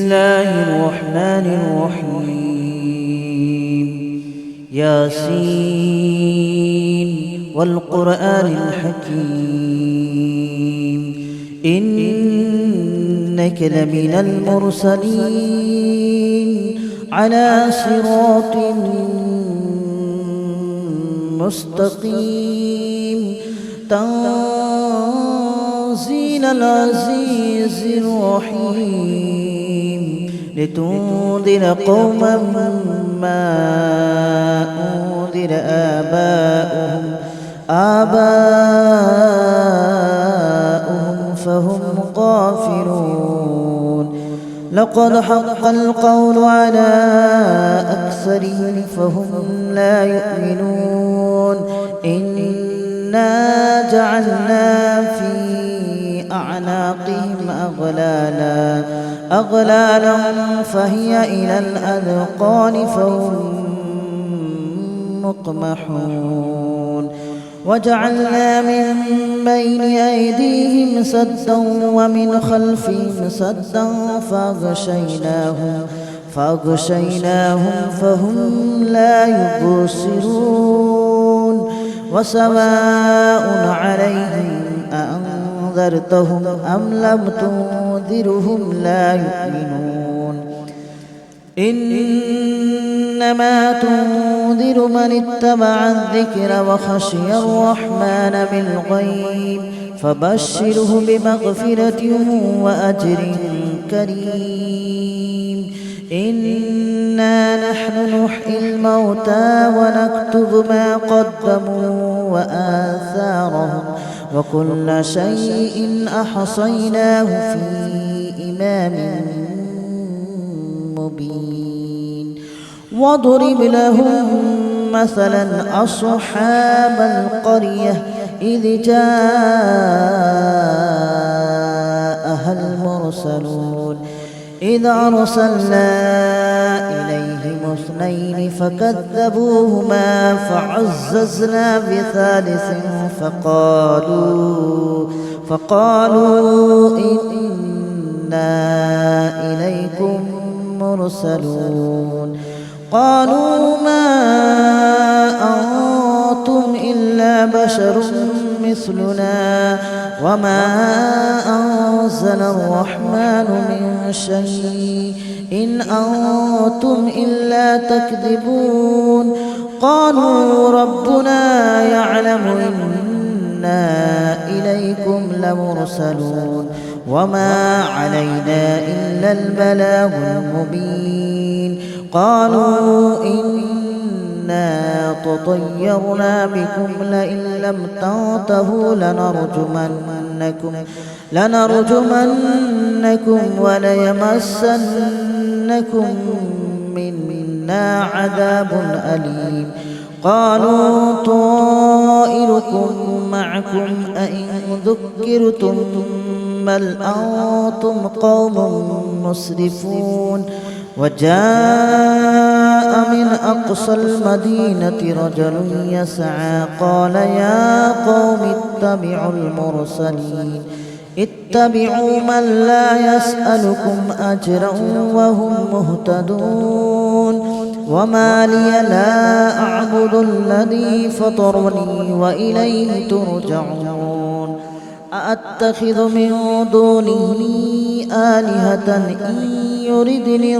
الله الرحمن الرحيم. ياسين والقرآن الحكيم إنك لمن المرسلين على صراط مستقيم تنزيل العزيز الرحيم لتنذر قوما ما أنذر آباؤهم فهم غافلون. لقد حق القول على أكثرهم فهم لا يؤمنون. إنا جعلنا في أعناقهم أغلالا فهي إلى الأذقان فهم مقمحون. وجعلنا من بين أيديهم سدا ومن خلفهم سدا فأغشيناهم فهم لا يبصرون. وسواء عليهم أأنذرتهم أم لم تنذرهم لا يؤمنون. إنما تنذر من اتبع الذكر وخشي الرحمن بالغيب فبشره بمغفرة وأجر كريم. إنا نحن نحيي الموتى ونكتب ما قدموا وآثارهم وكل شيء أحصيناه في إمام مبين. واضرب لهم مثلا أصحاب القرية إذ جاءها المرسلون إذ أرسلنا إليهم اثنين فكذبوهما فعززنا بثالث فقالوا إنا إليكم مرسلون. قالوا ما أنتم إلا بشر مثلنا وما أنزل الرحمن من شيء إن أنتم إلا تكذبون. قالوا ربنا يعلم إنا إليكم لمرسلون وما علينا إلا البلاغ المبين. قالوا إنا تطيرنا بكم لئن لم تنتهوا لنرجمنكم وليمسنكم منا عذاب أليم. قالوا طائركم معكم أئن ذكرتم بل أنتم قوم مسرفون. وجاء من أقصى المدينة رجل يسعى قال يا قوم اتبعوا من لا يسألكم أجرا وهم مهتدون. وما لي لا أعبد الذي فطرني وإليه ترجعون. أأتخذ من دونه آلهة إن يردني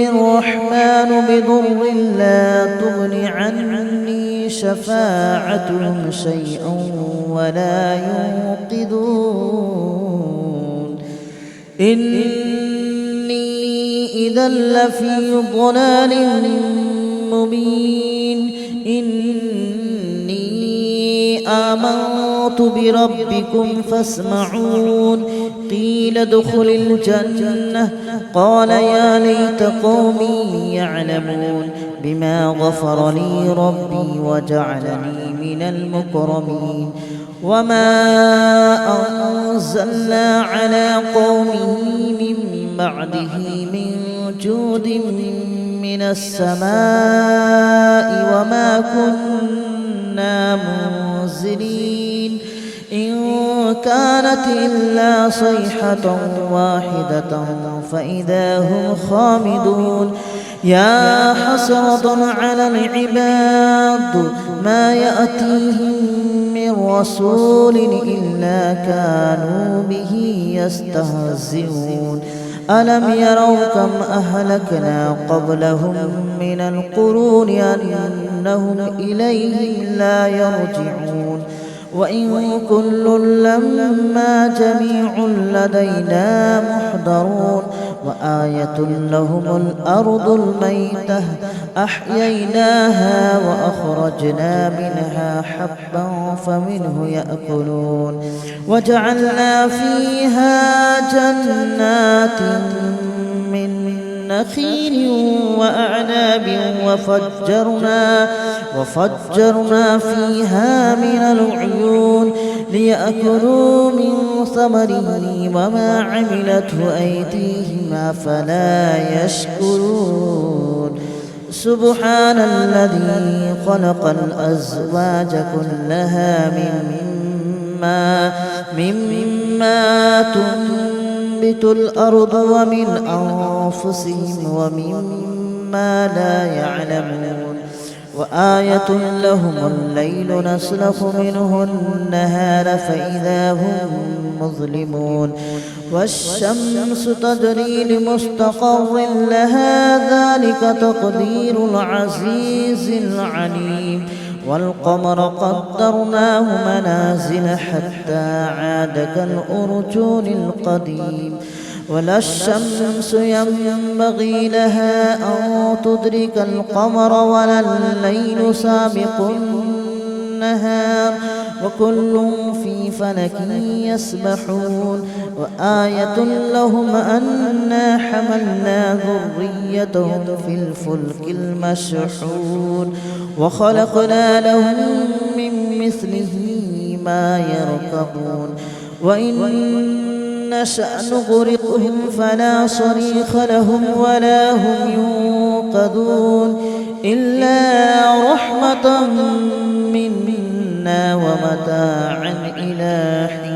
الرحمن بضر لا تغن عني شفاعتهم شيئا ولا ينقذون. إني إذا لفي ضلال مبين. إني آمنت بربكم فاسمعون. قيل ادخل الجنة قال يا ليت قومي يعلمون بما غفر لي ربي وجعلني من المكرمين. وما أنزلنا على قومه من بعده من جود من السماء وما كنا منزلين. إن كانت إلا صيحة واحدة فإذا هم خامدون يا حسرة على العباد ما يأتيهم من رسول إلا كانوا به يستهزئون ألم يروا كم أهلكنا قبلهم من القرون أنهم إليهم لا يرجعون وإن كل لما جميع لدينا محضرون وآية لهم الأرض الميتة أحييناها وأخرجنا منها حبا فمنه يأكلون وجعلنا فيها جنات من نخيل وأعناب وفجرنا فيها من العيون ليأكلوا من ثمره وما عملته أيديهم أفلا يشكرون سبحان الذي خلق الأزواج كلها مما تنبت الأرض ومن أنفسهم ومما لا يعلمون وآية لهم الليل نسلخ منه النهار فإذا هم مظلمون والشمس تجري لمستقر لها ذلك تقدير العزيز العليم والقمر قدرناه منازل حتى عاد كالأرجون القديم ولا الشمس ينبغي لها أن تدرك القمر ولا الليل سابق النهار وكل في فلك يسبحون وآية لهم أنا حملنا ذريتهم في الفلك المشحون وخلقنا لهم من مثله ما يركبون وإن نشأ نغرقهم فلا صريخ لهم ولا هم ينقذون إلا رحمة منا ومتاعا إلى حين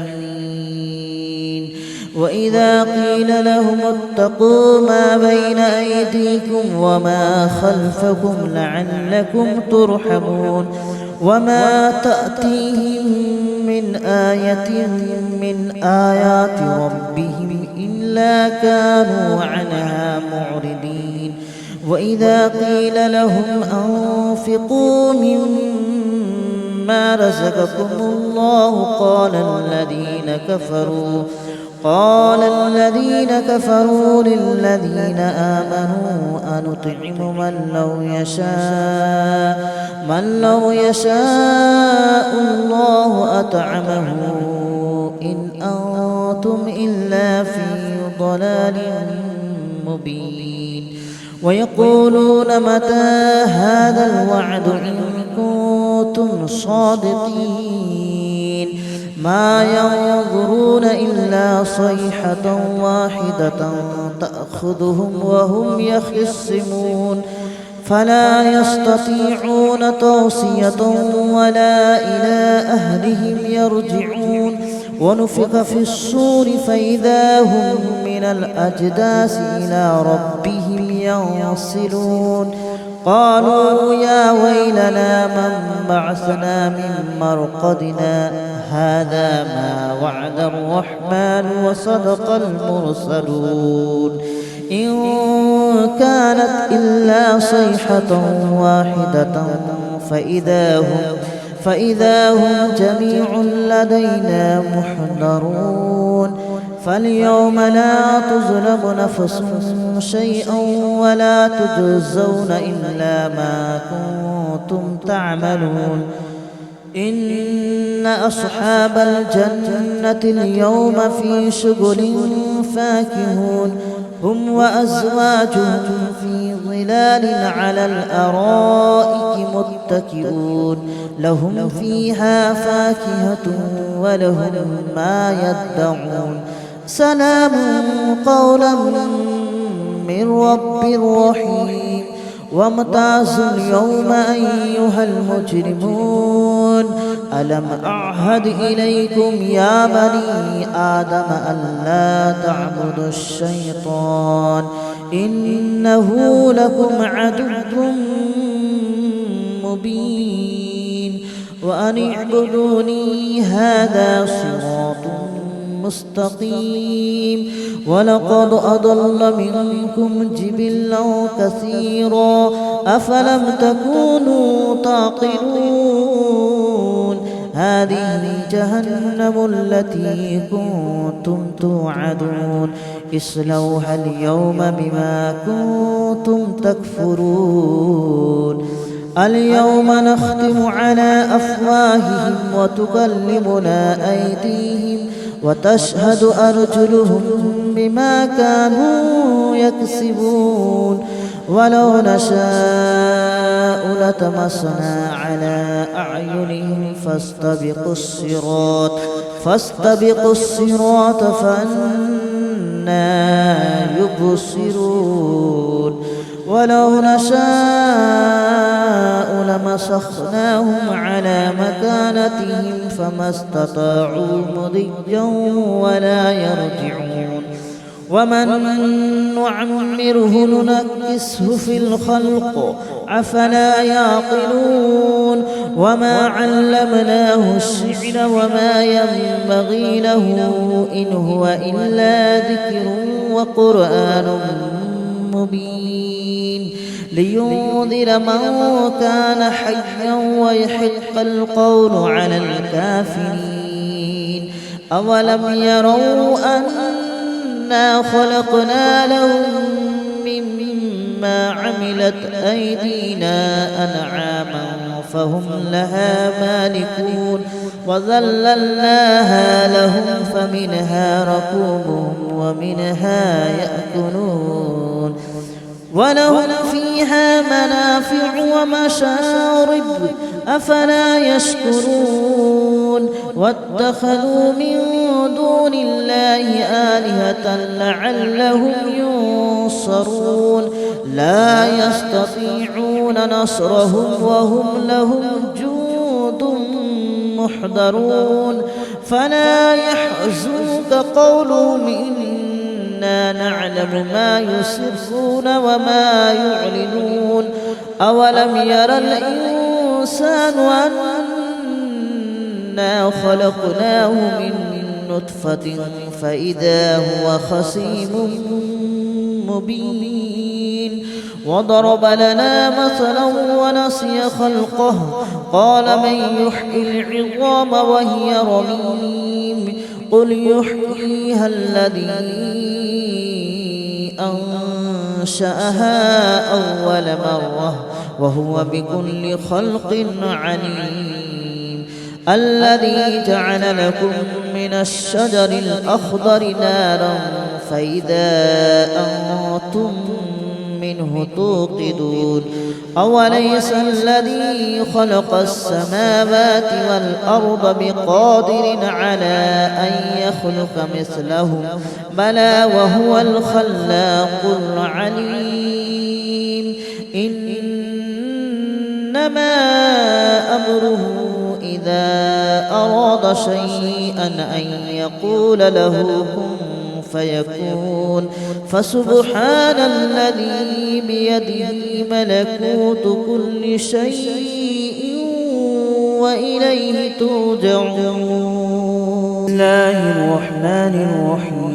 وإذا قيل لهم اتقوا ما بين أيديكم وما خلفكم لعلكم ترحمون وما تأتيهم من آية من آيات ربهم إلا كانوا عنها معرضين وإذا قيل لهم أنفقوا مما رزقكم الله قال الذين كفروا للذين آمنوا أنطعم من لو يشاء الله أطعمه إن أنتم إلا في ضلال مبين ويقولون متى هذا الوعد إن كنتم صادقين ما ينظرون إلا صيحة واحدة تأخذهم وهم يخصمون فلا يستطيعون توصية ولا إلى أهلهم يرجعون ونفخ في الصور فإذا هم من الأجداث إلى ربهم ينسلون قالوا يا ويلنا من بعثنا من مرقدنا هذا ما وعد الرحمن وصدق المرسلون إن كانت إلا صيحة واحدة فإذا هم جميع لدينا محضرون فاليوم لا تظلم نفس شيئا ولا تجزون إلا ما كنتم تعملون إن أصحاب الجنة اليوم في شغل فاكهون هم وأزواجهم في ظلال على الأرائك متكئون لهم فيها فاكهة ولهم ما يدعون سلام قولا من رب رحيم وامتازوا اليوم أيها المجرمون ألم أعهد إليكم يا بني آدم ألا تعبدوا الشيطان إنه لكم عدو مبين وأن اعبدوني هذا صراط مستقيم ولقد أضل منكم جبلا كثيرا أفلم تكونوا تعقلون هذه جهنم التي كنتم توعدون اصلوها اليوم بما كنتم تكفرون اليوم نختم على أفواههم وتكلمنا أيديهم وتشهد أرجلهم بما كانوا يكسبون ولو نشاء لطمسنا على أعينهم فاستبقوا الصراط فأنى يبصرون ولو نشاء لمسخناهم على مكانتهم فما استطاعوا مضيا ولا يرجعون ومن نعمره ننكسه في الخلق أفلا يعقلون وما علمناه الشعر وما ينبغي له إن هو إلا ذكر وقرآن مبين لينذر من كان حيا ويحق القول على الكافرين أولم يروا أنا خلقنا لهم مما عملت أيدينا أنعاما فهم لها مالكون وذللناها لهم فمنها ركوبهم ومنها يأكلون ولهم فيها منافع ومشارب أفلا يشكرون واتخذوا من دون الله آلهة لعلهم ينصرون لا يستطيعون نصرهم وهم لهم جند محضرون فلا يحزنك قولهم إنا نعلم ما يسرون وما يعلنون أولم ير الإنسان أنا خلقناه من نطفة فإذا هو خصيم مبين وضرب لنا مثلا ونسي خلقه قال من يحيي العظام وهي رميم قل يحييها الذي أنشأها أول مرة وهو بكل خلق عليم الذي جعل لكم من الشجر الأخضر نارا فإذا أنتم منه توقدون أوليس الذي خلق السماوات والأرض بقادر على أن يخلق مثلهم بلى وهو الخلاق العليم إنما أمره إذا أراد شيئا أن يقول له كن فيكون فسبحان الذي بيده ملكوت كل شيء وإليه ترجعون. بسم الله الرحمن الرحيم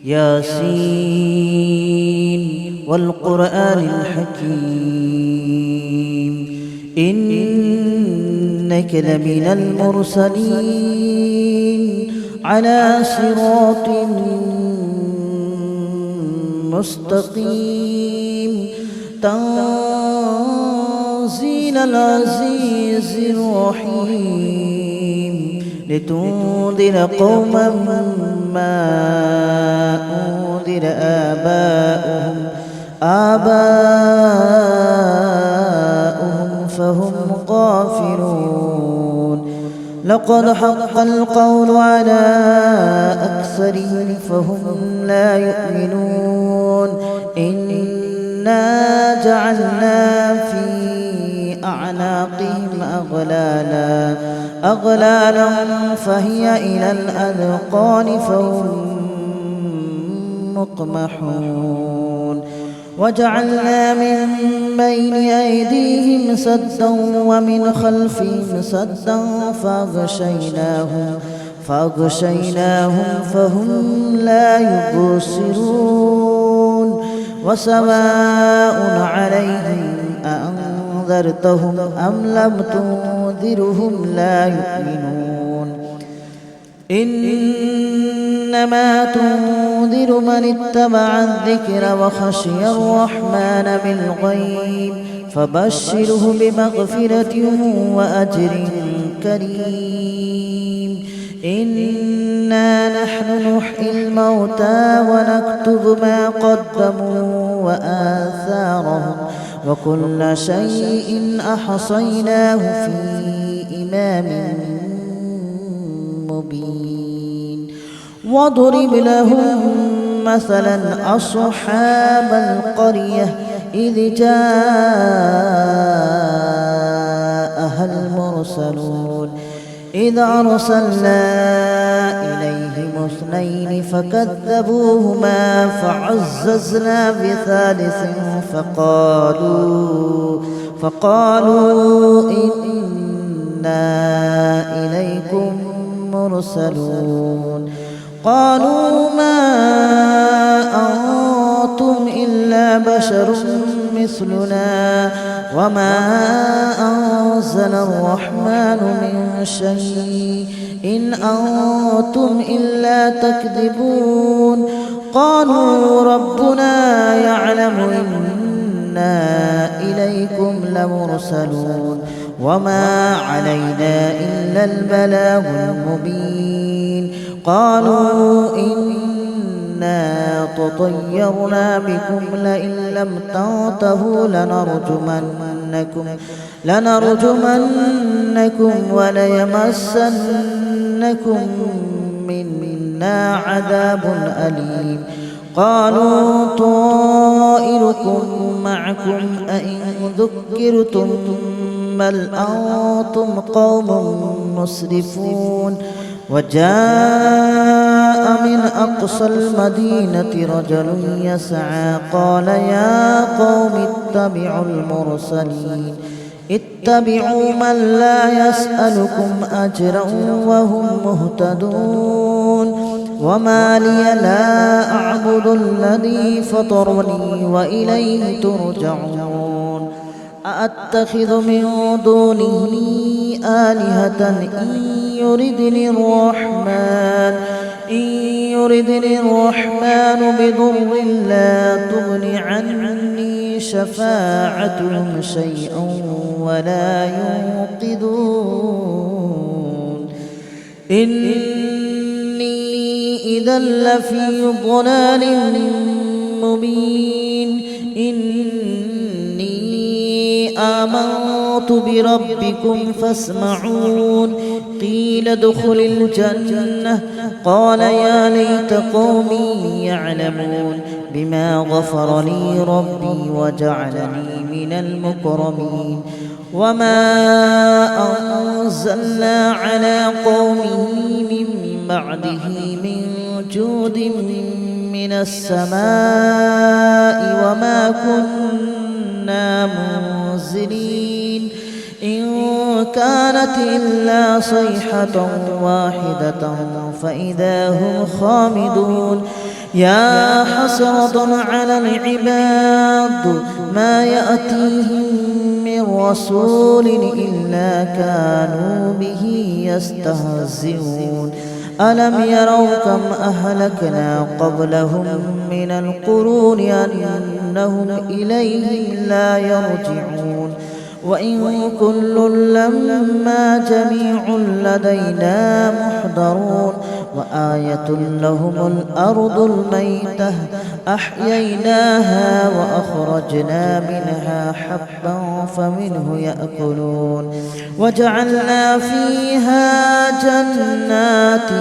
ياسين والقرآن الحكيم إنك لمن المرسلين على صراط مستقيم تنزيل العزيز الرحيم لتنذر قوما ما أنذر آباؤهم فهم غافلون لقد حق القول على أكثرهم فهم لا يؤمنون إنا جعلنا في أعناقهم أغلالا فهي إلى الأذقان فهم مقمحون وجعلنا من بين أيديهم سدا ومن خلفهم سدا فأغشيناهم فهم لا يبصرون وسواء عليهم أأنذرتهم أم لم تنذرهم لا يؤمنون إنما تنذر من اتبع الذكر وخشي الرحمن بالغيب فبشره بمغفرة وأجر كريم إنا نحن نحيي الموتى ونكتب ما قدموا وآثارهم وكل شيء أحصيناه في إمام مبين واضرب لهم مثلا أصحاب القرية إذ جاءها المرسلون إذ أرسلنا إليهم اثنين فكذبوهما فعززنا بثالث فقالوا إنا إليكم مرسلون قالوا ما أنتم إلا بشر مثلنا وما أنزل الرحمن من شيء إن أنتم إلا تكذبون قالوا ربنا يعلم إنا إليكم لمرسلون وما علينا إلا البلاغ المبين قالوا إنا تطيرنا بكم لئن لم تنتهوا لنرجمنكم وليمسنكم منا عذاب أليم قالوا طائركم معكم أئن ذكرتم بل أنتم قوم مسرفون وجاء من أقصى المدينة رجل يسعى قال يا قوم اتبعوا من لا يسألكم أجرا وهم مهتدون وما لي لا أعبد الذي فطرني وإليه ترجعون أأتخذ من دونه آلهة إن يردني الرحمن بضر لا تغن عني شفاعتهم شيئا ولا ينقذون إني إذا لفي ضلال مبين آمنت بربكم فاسمعون قيل ادخل الجنة قال يا ليت قومي يعلمون بما غفر لي ربي وجعلني من المكرمين وما أنزلنا على قومه من بعده من جود من السماء وما كنا منزلين إن كانت إلا صيحة واحدة فإذا هم خامدون يا حسرة على العباد ما يأتيهم من رسول إلا كانوا به يستهزئون ألم يروا كم أهلكنا قبلهم من القرون أنهم إليهم لا يرجعون وإن كل لما جميع لدينا محضرون وآية لهم الأرض الميتة أحييناها وأخرجنا منها حبا فمنه يأكلون وجعلنا فيها جنات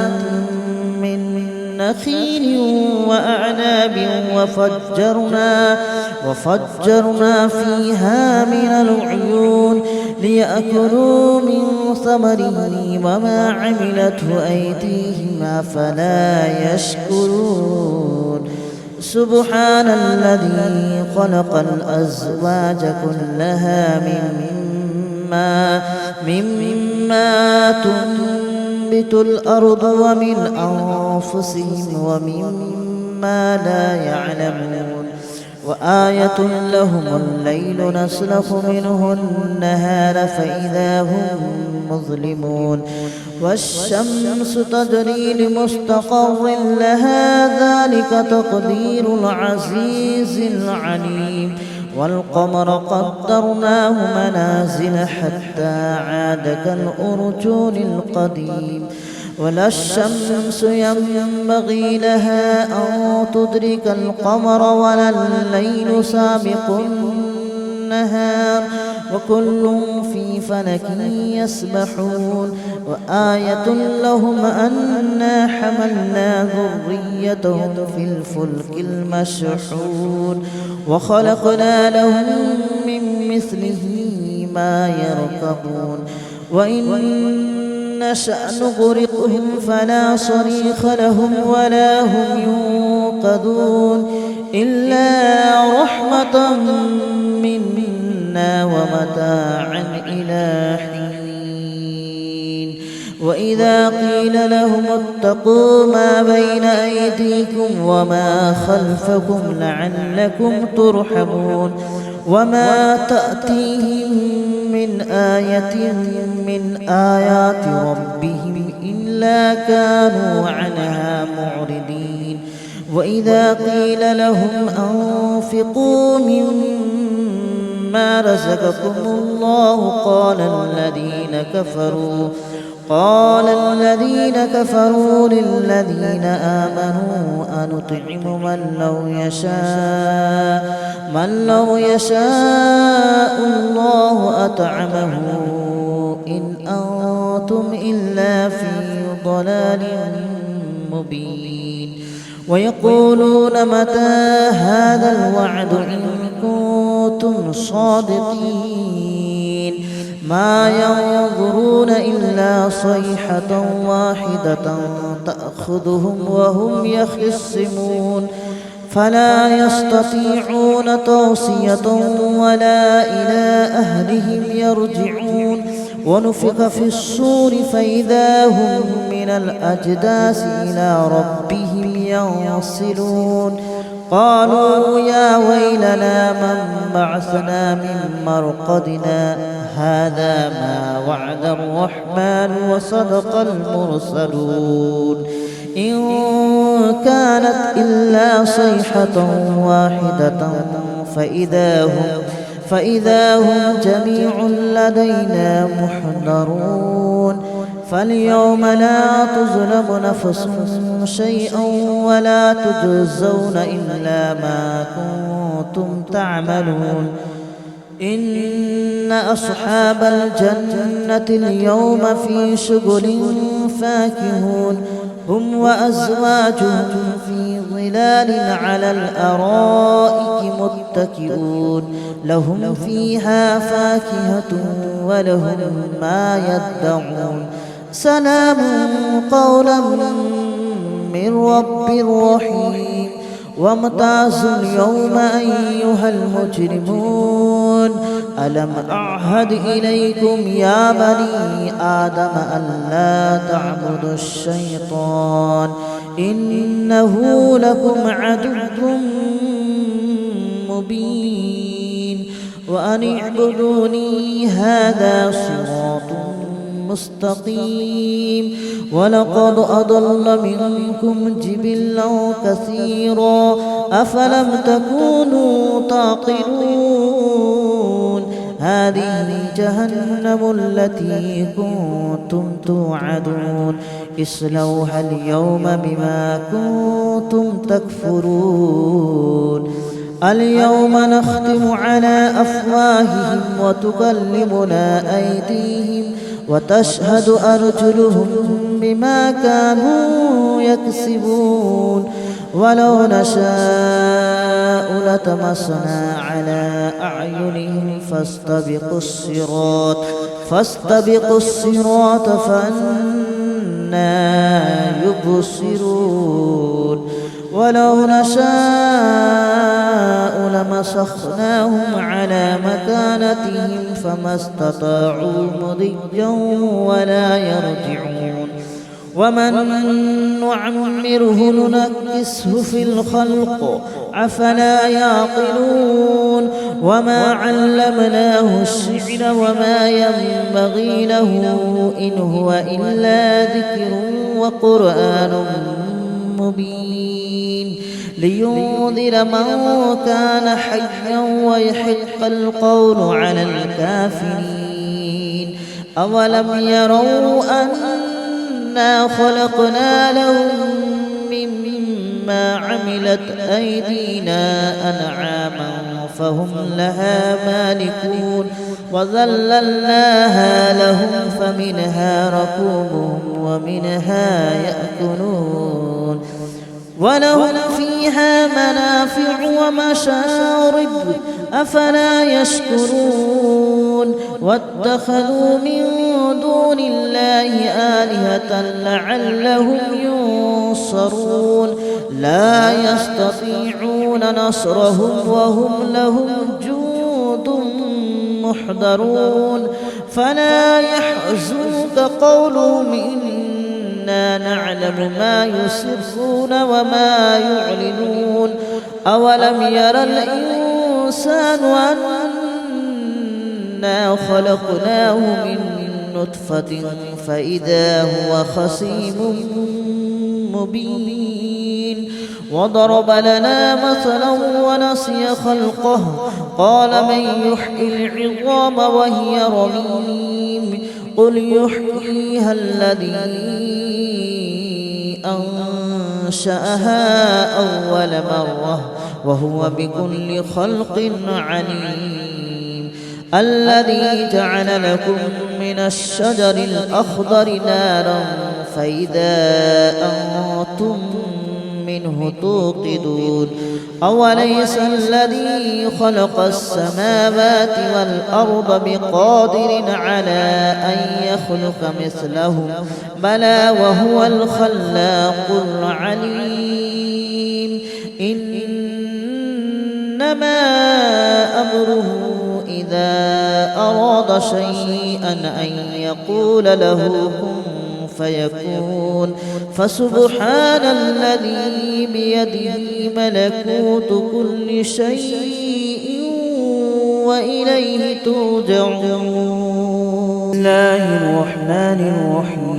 من نخيل وأعناب وفجرنا فيها من العيون ليأكلوا من ثمره وما عملته أيديهم أفلا يشكرون سبحان الذي خلق الأزواج كلها مما تنبت الأرض ومن أنفسهم ومما لا يعلمون وآية لهم الليل نسلخ منه النهار فإذا هم مظلمون والشمس تجري لمستقر لها ذلك تقدير العزيز العليم والقمر قدرناه منازل حتى عاد كالأرجون القديم ولا الشمس ينبغي لها أن تدرك القمر ولا الليل سابق النهار وكل في فلك يسبحون وآية لهم أنا حملنا ذريتهم في الفلك المشحون وخلقنا لهم من مثله ما يركبون وإن نشأ نغرقهم فلا صريخ لهم ولا هم ينقذون إلا رحمة منا ومتاعا إلى حين وإذا قيل لهم اتقوا ما بين أيديكم وما خلفكم لعلكم ترحمون وما تأتيهم من آية من آيات ربهم إلا كانوا عنها معرضين وإذا قيل لهم أنفقوا مما رزقكم الله قال الذين كفروا للذين آمنوا أنطعم من لو يشاء الله أطعمه إن أنتم إلا في ضلال مبين ويقولون متى هذا الوعد إن كنتم صادقين ما ينظرون إلا صيحة واحدة تأخذهم وهم يخصمون فلا يستطيعون توصية ولا إلى أهلهم يرجعون ونفخ في الصور فإذا هم من الأجداث إلى ربهم ينصلون قالوا يا ويلنا من بعثنا من مرقدنا هذا ما وعد الرحمن وصدق المرسلون إن كانت إلا صيحة واحدة فإذا هم جميع لدينا محضرون فاليوم لا تظلم نفس شيئا ولا تجزون إلا ما كنتم تعملون إن أصحاب الجنة اليوم في شغل فاكهون هم وأزواجهم في ظلال على الأرائك متكئون لهم فيها فاكهة ولهم ما يدعون سلام قولا من رب رحيم وامتازوا اليوم أيها المجرمون ألم أعهد إليكم يا بني آدم ألا تعبدوا الشيطان إنه لكم عدو مبين وأن اعبدوني هذا صراط مستقيم ولقد أضل منكم جبلا كثيرا أفلم تكونوا تعقلون هذه جهنم التي كنتم توعدون اصلوها اليوم بما كنتم تكفرون اليوم نختم على أفواههم وتكلمنا أيديهم وتشهد أرجلهم بما كانوا يكسبون ولو نشاء لطمسنا على أعينهم فاستبقوا الصراط فأنى يبصرون ولو نشاء لمسخناهم على مكانتهم فما استطاعوا مضيا ولا يرجعون ومن نعمره ننكسه في الخلق أفلا يعقلون وما علمناه الشعر وما ينبغي له إن هو إلا ذكر وقرآن مبين لينذر من كان حيا ويحق القول على الكافرين أولم يروا أنا خلقنا لهم مما عملت أيدينا أنعاما فهم لها مالكون وذللناها لهم فمنها ركوبهم ومنها يأكلون ولهم فيها منافع ومشارب أفلا يشكرون واتخذوا من دون الله آلهة لعلهم ينصرون لا يستطيعون نصرهم وهم لهم جند محضرون فلا يحزنك قولهم إنا نعلم ما يسرون وما يعلنون أولم ير الإنسان أنا خلقناه من نطفة فإذا هو خصيم مبين وضرب لنا مثلا ونسي خلقه قال من يحيي العظام وهي رميم قل يحييها الذي أنشأها أول مرة وهو بكل خلق عليم الذي جعل لكم من الشجر الأخضر نارا فإذا أنتم منه توقدون أوليس الذي خلق السماوات والأرض بقادر على أن يخلق مثلهم بلى وهو الخلاق العليم إنما أمره إذا أراد شيئا أن يقول له كن فيكون فسبحان الذي بيده ملكوت كل شيء وإليه ترجعون. بسم الله الرحمن الرحيم